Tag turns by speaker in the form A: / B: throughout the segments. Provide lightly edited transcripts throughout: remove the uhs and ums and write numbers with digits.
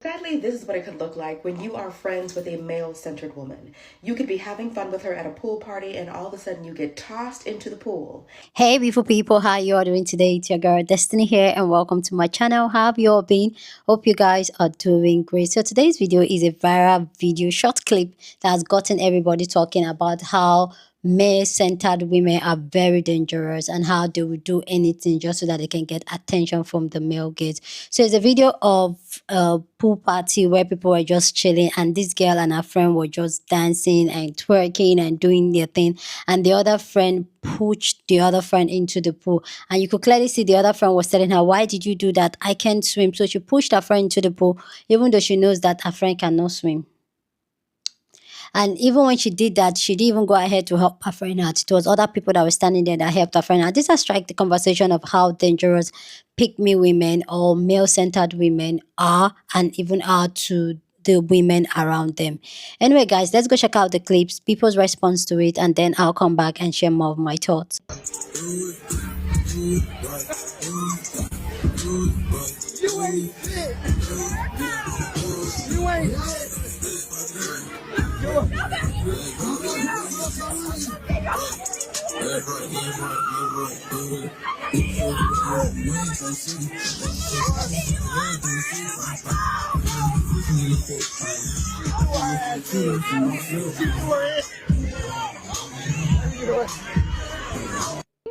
A: Sadly, this is what it could look like when you are friends with a male-centered woman. You could be having fun with her at a pool party and all of a sudden you get tossed into the pool.
B: Hey beautiful people, how you all doing today? It's your girl Destiny here and welcome to my channel. How have you all been? Hope you guys are doing great. So today's video is a viral video short clip that has gotten everybody talking about how male-centered women are very dangerous and how they will do anything just so that they can get attention from the male gaze. So it's a video of a pool party where people were just chilling and this girl and her friend were just dancing and twerking and doing their thing, and the other friend pushed the other friend into the pool, and you could clearly see the other friend was telling her, why did you do that? I can't swim. So she pushed her friend into the pool even though she knows that her friend cannot swim. And even when she did that, she didn't even go ahead to help her friend out. It was other people that were standing there that helped her friend out. This has struck the conversation of how dangerous pick-me women or male-centered women are and even are to the women around them. Anyway, guys, let's go check out the clips, people's response to it, and then I'll come back and share more of my thoughts.
C: You ain't shit. You ain't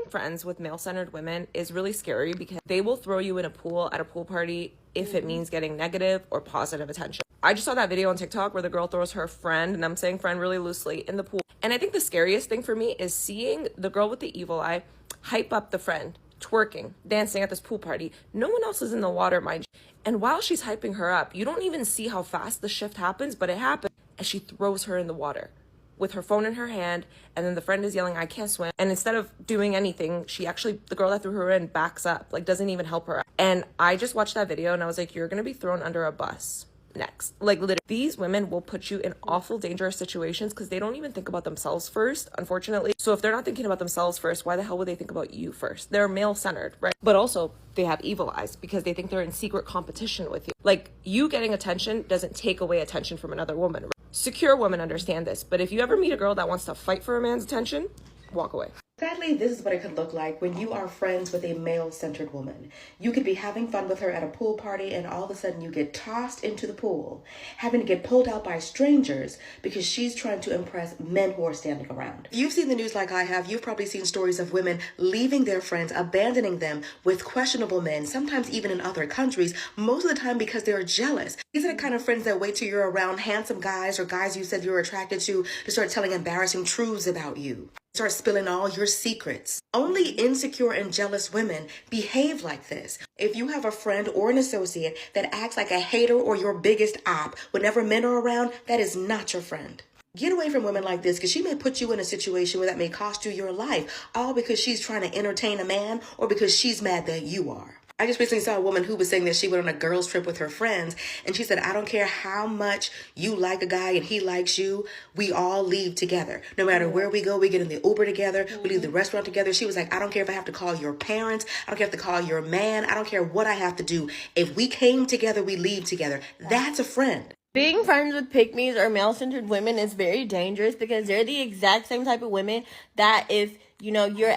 D: Friends with male-centered women is really scary because they will throw you in a pool at a pool party if it means getting negative or positive attention. I just saw that video on TikTok where the girl throws her friend, and I'm saying friend really loosely, in the pool. And I think the scariest thing for me is seeing the girl with the evil eye hype up the friend, twerking, dancing at this pool party. No one else is in the water, mind you. And while she's hyping her up, you don't even see how fast the shift happens, but it happens as she throws her in the water with her phone in her hand, and then the friend is yelling, I can't swim. And instead of doing anything, she actually, the girl that threw her in backs up, like doesn't even help her. And I just watched that video and I was like, you're gonna be thrown under a bus next. Like literally, these women will put you in awful dangerous situations because they don't even think about themselves first, unfortunately. So if they're not thinking about themselves first, why the hell would they think about you first? They're male-centered, right? But also they have evil eyes because they think they're in secret competition with you. Like, you getting attention doesn't take away attention from another woman, right? Secure women understand this, but if you ever meet a girl that wants to fight for a man's attention, walk away.
A: Sadly, this is what it could look like when you are friends with a male-centered woman. You could be having fun with her at a pool party and all of a sudden you get tossed into the pool, having to get pulled out by strangers because she's trying to impress men who are standing around. If you've seen the news like I have, you've probably seen stories of women leaving their friends, abandoning them with questionable men, sometimes even in other countries, most of the time because they're jealous. These are the kind of friends that wait till you're around handsome guys or guys you said you're attracted to start telling embarrassing truths about you. Start spilling all your secrets. Only insecure and jealous women behave like this. If you have a friend or an associate that acts like a hater or your biggest op whenever men are around, that is not your friend. Get away from women like this because she may put you in a situation where that may cost you your life, all because she's trying to entertain a man or because she's mad that you are. I just recently saw a woman who was saying that she went on a girls trip with her friends and she said, I don't care how much you like a guy and he likes you, we all leave together. No matter where we go, we get in the Uber together, we leave the restaurant together. She was like, I don't care if I have to call your parents, I don't care if I have to call your man, I don't care what I have to do. If we came together, we leave together. That's a friend.
E: Being friends with pick-mes or male-centered women is very dangerous because they're the exact same type of women that if, you know, you're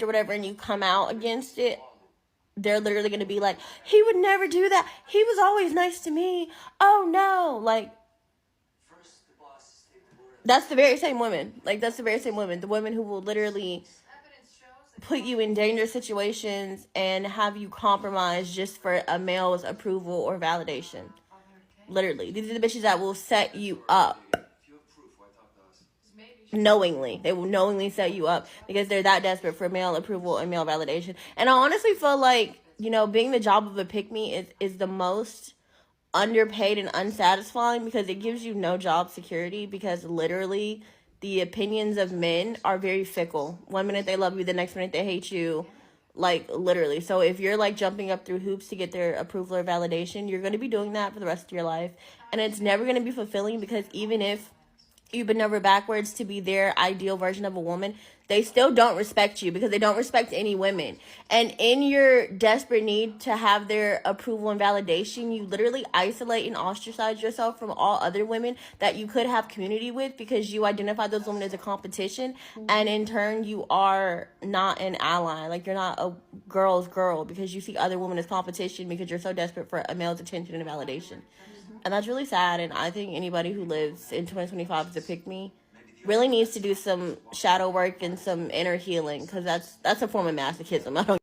E: or whatever and you come out against it, they're literally going to be like, he would never do that. He was always nice to me. Oh, no. Like, that's the very same woman. Like, that's the very same woman. The women who will literally put you in dangerous situations and have you compromise just for a male's approval or validation. Literally. These are the bitches that will set you up. Knowingly. They will knowingly set you up because they're that desperate for male approval and male validation. And I honestly feel like, you know, being the job of a pick-me is the most underpaid and unsatisfying because it gives you no job security because literally the opinions of men are very fickle. One minute they love you, the next minute they hate you. Like, literally. So if you're, like, jumping up through hoops to get their approval or validation, you're going to be doing that for the rest of your life. And it's never going to be fulfilling because even if you bend over backwards to be their ideal version of a woman, they still don't respect you because they don't respect any women. And in your desperate need to have their approval and validation, you literally isolate and ostracize yourself from all other women that you could have community with because you identify those women as a competition. And in turn, you are not an ally. Like, you're not a girl's girl because you see other women as competition because you're so desperate for a male's attention and validation. And that's really sad. And I think anybody who lives in 2025 as a pick-me really needs to do some shadow work and some inner healing, because that's a form of masochism. I don't.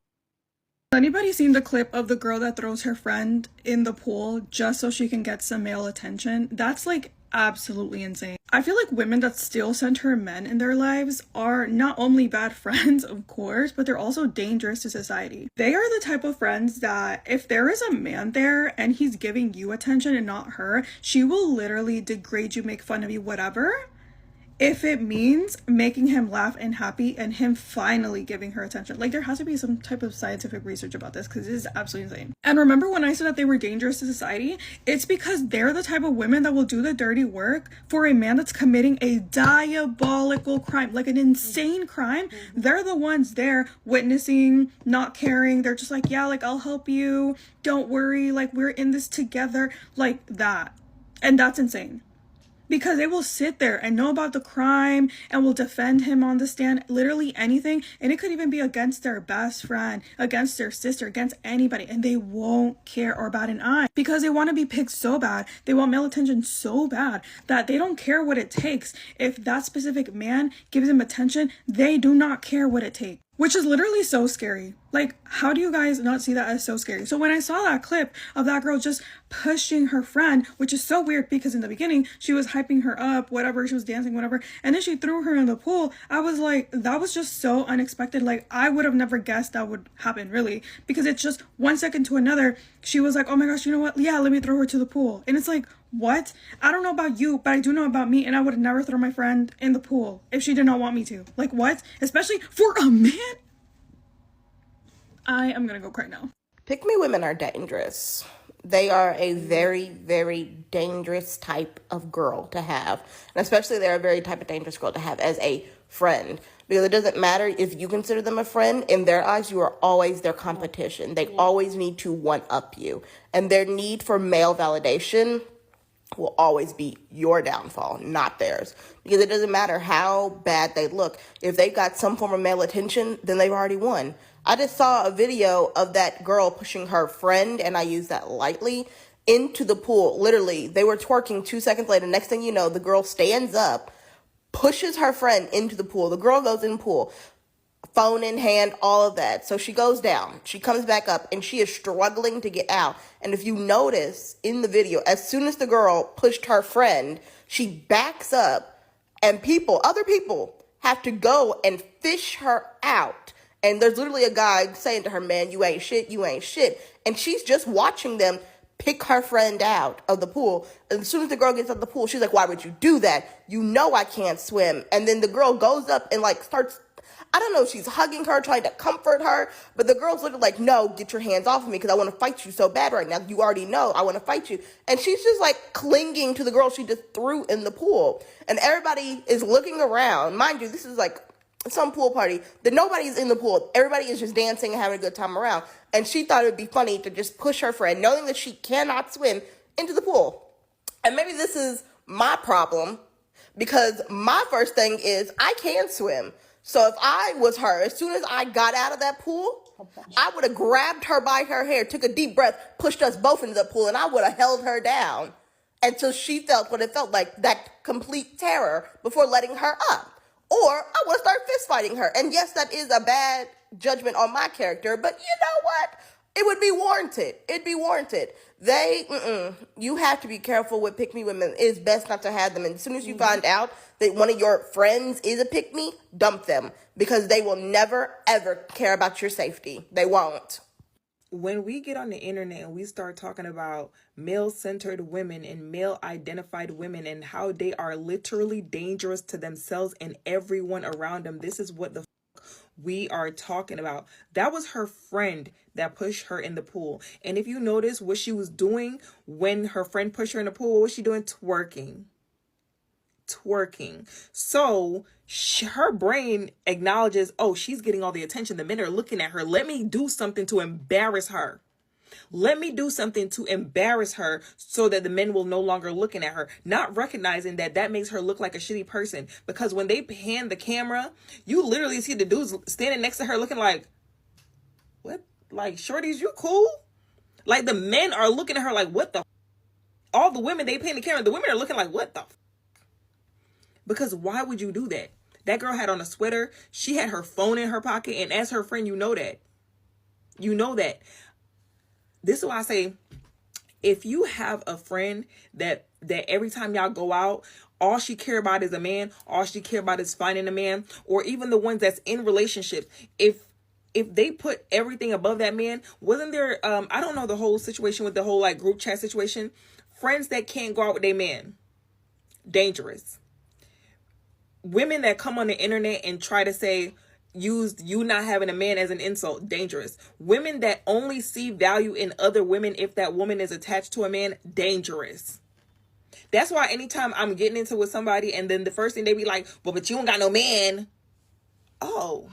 F: Anybody seen the clip of the girl that throws her friend in the pool just so she can get some male attention? That's like absolutely insane. I feel like women that still center men in their lives are not only bad friends, of course, but they're also dangerous to society. They are the type of friends that if there is a man there and he's giving you attention and not her, she will literally degrade you, make fun of you, whatever, if it means making him laugh and happy and him finally giving her attention. Like, there has to be some type of scientific research about this because it is absolutely insane. And remember when I said that they were dangerous to society? It's because they're the type of women that will do the dirty work for a man that's committing a diabolical crime, like an insane crime. They're the ones there witnessing, not caring. They're just like, yeah, like, I'll help you. Don't worry. Like, we're in this together. Like that. And that's insane. Because they will sit there and know about the crime and will defend him on the stand, literally anything. And it could even be against their best friend, against their sister, against anybody. And they won't care or bat an eye because they want to be picked so bad. They want male attention so bad that they don't care what it takes. If that specific man gives them attention, they do not care what it takes. Which is literally so scary. Like, how do you guys not see that as so scary? So when I saw that clip of that girl just pushing her friend, which is so weird because in the beginning, she was hyping her up, whatever, she was dancing, whatever, and then she threw her in the pool, I was like, that was just so unexpected. Like, I would have never guessed that would happen, really, because it's just 1 second to another, she was like, oh my gosh, you know what? Yeah, let me throw her to the pool. And it's like, what? I don't know about you, but I do know about me, and I would never throw my friend in the pool if she did not want me to. Like, what? Especially for a man? I am gonna go cry now.
E: Pick-me women are dangerous. They are a very, very dangerous type of girl to have. And especially they're a very type of dangerous girl to have as a friend. Because it doesn't matter if you consider them a friend. In their eyes, you are always their competition. They always need to one-up you. And their need for male validation will always be your downfall, not theirs. Because it doesn't matter how bad they look. If they got some form of male attention, then they've already won. I just saw a video of that girl pushing her friend, and I use that lightly, into the pool. Literally, they were twerking 2 seconds later. Next thing you know, the girl stands up, pushes her friend into the pool. The girl goes in the pool, phone in hand, all of that. So she goes down. She comes back up, and she is struggling to get out. And if you notice in the video, as soon as the girl pushed her friend, she backs up, and other people, have to go and fish her out. And there's literally a guy saying to her, man, you ain't shit, you ain't shit. And she's just watching them pick her friend out of the pool. And as soon as the girl gets out of the pool, she's like, why would you do that? You know I can't swim. And then the girl goes up and like starts, I don't know, she's hugging her, trying to comfort her. But the girl's literally like, no, get your hands off of me because I want to fight you so bad right now. You already know I want to fight you. And she's just like clinging to the girl she just threw in the pool. And everybody is looking around. Mind you, this is like some pool party that nobody's in the pool. Everybody is just dancing and having a good time around. And she thought it would be funny to just push her friend, knowing that she cannot swim, into the pool. And maybe this is my problem, because my first thing is I can swim. So if I was her, as soon as I got out of that pool, I would have grabbed her by her hair, took a deep breath, pushed us both into the pool, and I would have held her down until she felt what it felt like, that complete terror, before letting her up. Or I would start fist fighting her. And yes, that is a bad judgment on my character, but you know what? It would be warranted. It'd be warranted. You have to be careful with pick-me women. It's best not to have them. And as soon as you find out that one of your friends is a pick-me, dump them. Because they will never, ever care about your safety. They won't.
G: When we get on the internet and we start talking about male-centered women and male-identified women and how they are literally dangerous to themselves and everyone around them, this is what the we are talking about. That was her friend that pushed her in the pool. And if you notice what she was doing when her friend pushed her in the pool, what was she doing? Twerking. twerking. So her brain acknowledges, oh, she's getting all the attention. The men are looking at her. Let me do something to embarrass her. Let me do something to embarrass her so that the men will no longer looking at her, not recognizing that that makes her look like a shitty person. Because when they pan the camera, you literally see the dudes standing next to her looking like, what? Like, shorties, you cool? Like, the men are looking at her like, what the? All the women, they pan the camera, the women are looking like, what the? Because why would you do that? That girl had on a sweater. She had her phone in her pocket. And as her friend, you know that. You know that. This is why I say, if you have a friend that every time y'all go out, all she care about is a man, all she care about is finding a man, or even the ones that's in relationships, if they put everything above that man, wasn't there, I don't know the whole situation with the whole like group chat situation, friends that can't go out with their man, dangerous. Women that come on the internet and try to say, use you not having a man as an insult, dangerous. Women that only see value in other women if that woman is attached to a man, dangerous. That's why anytime I'm getting into with somebody and then the first thing they be like, well, but you don't got no man. Oh,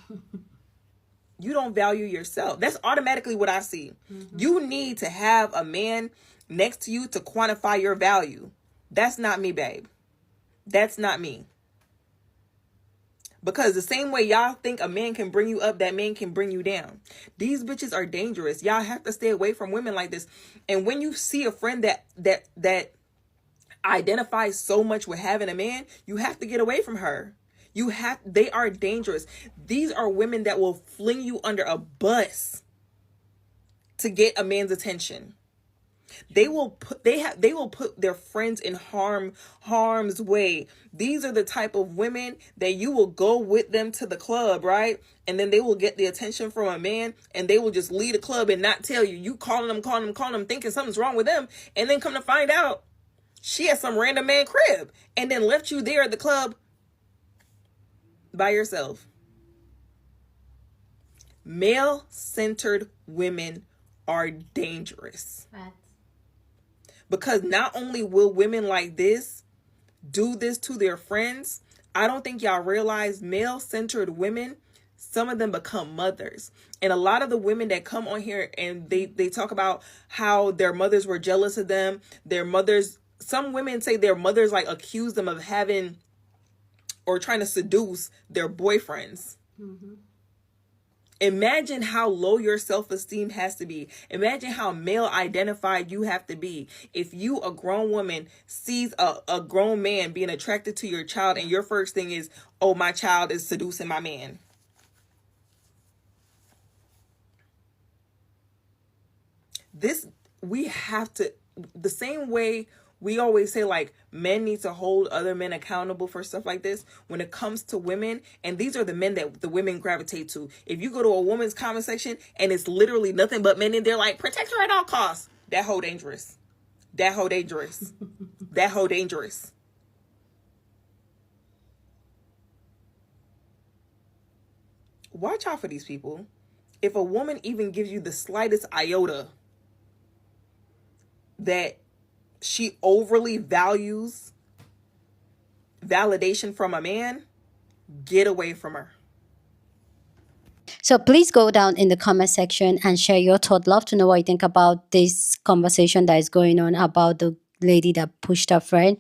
G: you don't value yourself. That's automatically what I see. You need to have a man next to you to quantify your value. That's not me, babe. That's not me. Because the same way y'all think a man can bring you up, that man can bring you down. These bitches are dangerous. Y'all have to stay away from women like this. And when you see a friend that identifies so much with having a man, you have to get away from her. They are dangerous. These are women that will fling you under a bus to get a man's attention. They will put their friends in harm's way. These are the type of women that you will go with them to the club, right? And then they will get the attention from a man and they will just leave the club and not tell you. You calling them, thinking something's wrong with them. And then come to find out, she had some random man crib and then left you there at the club by yourself. Male-centered women are dangerous.
B: Right.
G: Because not only will women like this do this to their friends, I don't think y'all realize male-centered women, some of them become mothers. And a lot of the women that come on here and they talk about how their mothers were jealous of them, their mothers, some women say their mothers like accuse them of having or trying to seduce their boyfriends. Mm-hmm. Imagine how low your self-esteem has to be. Imagine how male identified you have to be. If you, a grown woman, sees a grown man being attracted to your child and your first thing is, oh, my child is seducing my man. We have to, the same way we always say like men need to hold other men accountable for stuff like this. When it comes to women, and these are the men that the women gravitate to. If you go to a woman's comment section and it's literally nothing but men in there like, protect her at all costs. That hoe dangerous. That hoe dangerous. That hoe dangerous. Watch out for these people. If a woman even gives you the slightest iota that she overly values validation from a man, get away from her.
B: So please go down in the comment section and share your thought. Love to know what you think about this conversation that is going on about the lady that pushed her friend,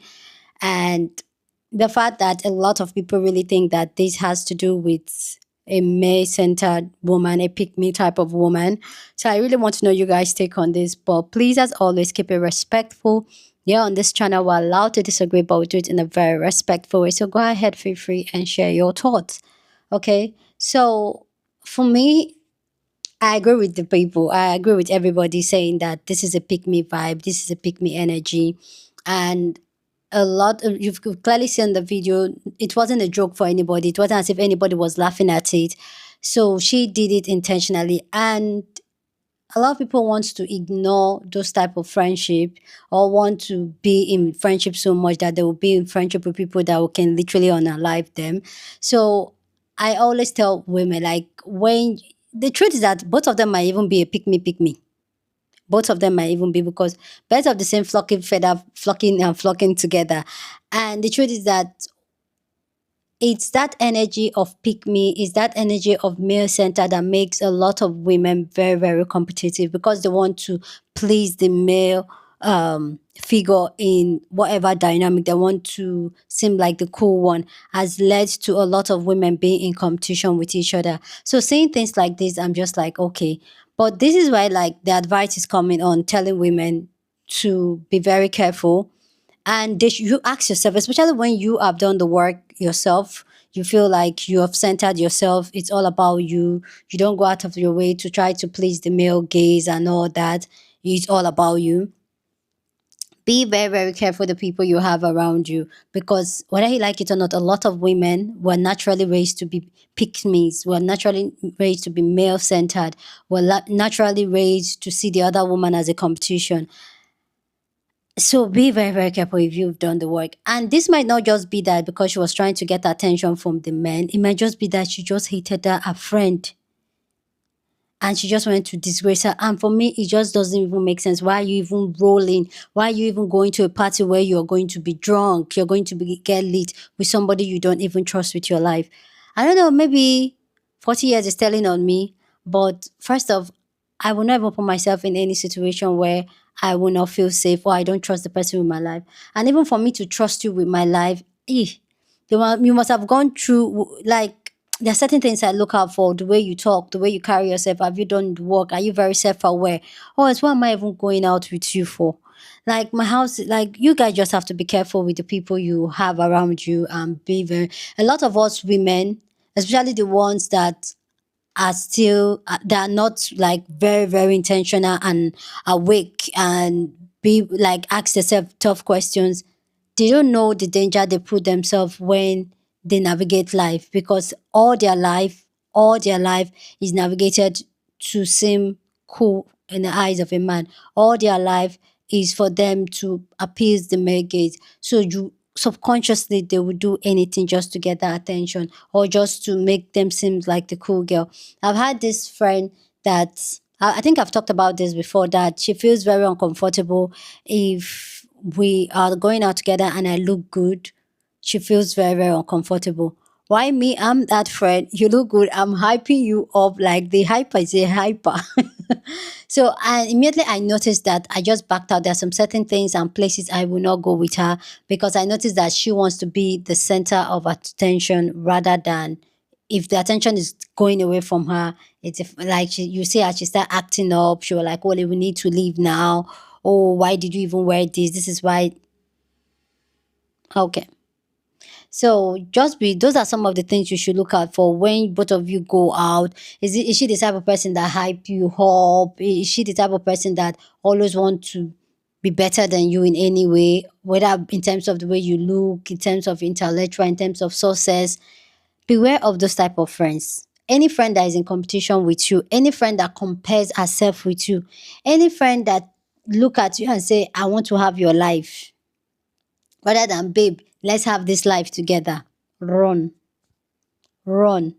B: and the fact that a lot of people really think that this has to do with a male-centered woman, a pick-me type of woman. So I really want to know you guys' take on this. But please, as always, keep it respectful. Yeah, on this channel, we're allowed to disagree, but we do it in a very respectful way. So go ahead, feel free and share your thoughts. Okay, so for me, I agree with the people. I agree with everybody saying that this is a pick-me vibe. This is a pick-me energy. And a lot of, you've clearly seen the video, it wasn't a joke for anybody. It wasn't as if anybody was laughing at it. So she did it intentionally. And a lot of people want to ignore those type of friendship, or want to be in friendship so much that they will be in friendship with people that can literally unalive them. So I always tell women, like, when the truth is that both of them might even be a pick me. Both of them might even be, because birds of the same flocking feather, flocking and flocking together. And the truth is that it's that energy of pick me, it's that energy of male center that makes a lot of women very, very competitive, because they want to please the male figure in whatever dynamic. They want to seem like the cool one, has led to a lot of women being in competition with each other. So saying things like this, I'm just like, okay. But this is why, like, the advice is coming on, telling women to be very careful. And you ask yourself, especially when you have done the work yourself, you feel like you have centered yourself, it's all about you, you don't go out of your way to try to please the male gaze and all that, it's all about you. Be very, very careful the people you have around you, because whether you like it or not, a lot of women were naturally raised to be pick-mes, were naturally raised to be male centered, were naturally raised to see the other woman as a competition. So be very, very careful if you've done the work. And this might not just be that because she was trying to get attention from the men. It might just be that she just hated her friend, and she just wanted to disgrace her. And for me, it just doesn't even make sense. Why are you even rolling? Why are you even going to a party where you're going to be drunk? You're going to get lit with somebody you don't even trust with your life. I don't know, maybe 40 years is telling on me. But first off, I will never put myself in any situation where I will not feel safe, or I don't trust the person with my life. And even for me to trust you with my life, you must have gone through, like, there are certain things I look out for: the way you talk, the way you carry yourself. Have you done the work? Are you very self-aware? Or else, what am I even going out with you for? Like, my house, like, you guys just have to be careful with the people you have around you, and be very. A lot of us women, especially the ones that are still they are not like very, very intentional and awake, and be like, ask yourself tough questions. They don't know the danger they put themselves when they navigate life, because all their life is navigated to seem cool in the eyes of a man. All their life is for them to appease the male gaze. So you subconsciously, they would do anything just to get that attention, or just to make them seem like the cool girl. I've had this friend that I think I've talked about this before, that she feels very uncomfortable if we are going out together and I look good. She feels very, very uncomfortable. Why me? I'm that friend. You look good. I'm hyping you up like the hyper is a hyper. So, and immediately I noticed that I just backed out. There are some certain things and places I will not go with her, because I noticed that she wants to be the center of attention, rather than, if the attention is going away from her, it's like you see her, she start acting up. She was like, "Oh, we need to leave now. Oh, why did you even wear this? This is why." Okay. So just be, those are some of the things you should look out for when both of you go out. Is she the type of person that hype you up? Is she the type of person that always want to be better than you in any way, whether in terms of the way you look, in terms of intellectual, in terms of success? Beware of those type of friends. Any friend that is in competition with you, any friend that compares herself with you, any friend that look at you and say, "I want to have your life," rather than, "Babe, let's have this life together." Run, run.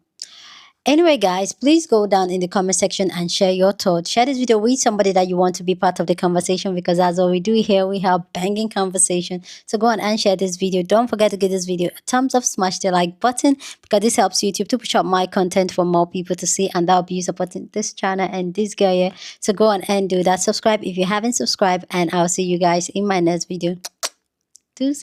B: Anyway, guys, please go down in the comment section and share your thoughts. Share this video with somebody that you want to be part of the conversation, because that's what we do here. We have banging conversation. So go on and share this video. Don't forget to give this video a thumbs up, smash the like button, because this helps YouTube to push up my content for more people to see, and that'll be you supporting this channel and this girl here. So go on and do that. Subscribe if you haven't subscribed, and I'll see you guys in my next video. Deuces.